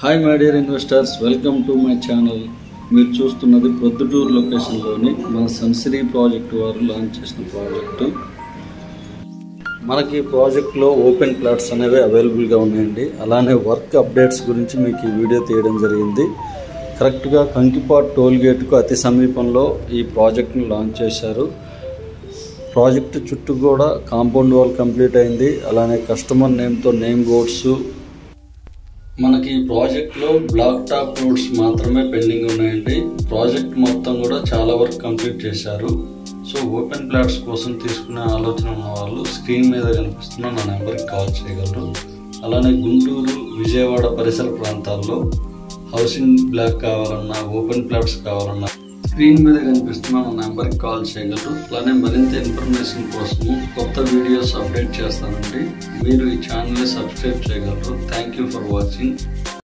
Hi my dear investors, welcome to my channel. మీరు చూస్తున్నది ప్రొద్దుటూరు లొకేషన్లోని మన సన్సిరీ ప్రాజెక్ట్ వారు లాంచ్ చేసిన ప్రాజెక్టు. మనకి ప్రాజెక్ట్లో ఓపెన్ ప్లాట్స్ అనేవి అవైలబుల్గా ఉన్నాయండి. అలానే వర్క్ అప్డేట్స్ గురించి మీకు ఈ వీడియో తీయడం జరిగింది. కరెక్ట్గా కంకిపాట్ టోల్ గేట్కు అతి సమీపంలో ఈ ప్రాజెక్ట్ను లాంచ్ చేశారు. ప్రాజెక్టు చుట్టూ కూడా కాంపౌండ్ వాల్ కంప్లీట్ అయింది. అలానే కస్టమర్ నేమ్తో నేమ్ బోర్డ్స్. మనకి ఈ ప్రాజెక్ట్లో బ్లాక్ టాప్ రోడ్స్ మాత్రమే పెండింగ్ ఉన్నాయండి. ప్రాజెక్ట్ మొత్తం కూడా చాలా వరకు కంప్లీట్ చేశారు. సో ఓపెన్ ప్లాట్స్ కోసం తీసుకునే ఆలోచన ఉన్న వాళ్ళు స్క్రీన్ మీద కనిపిస్తున్న నా నెంబర్కి కాల్ చేయగలరు. అలానే గుంటూరు, విజయవాడ పరిసర ప్రాంతాల్లో హౌసింగ్ బ్లాక్ కావాలన్నా, ఓపెన్ ప్లాట్స్ కావాలన్నా స్క్రీన్ మీద కనిపిస్తున్న నా నెంబర్కి కాల్ చేయగలరు. అలానే మరింత ఇన్ఫర్మేషన్ కోసము కొత్త వీడియోస్ అప్డేట్ చేస్తానండి. మీరు ఈ ఛానల్ని సబ్స్క్రైబ్ చేయగలరు. Thank you for watching.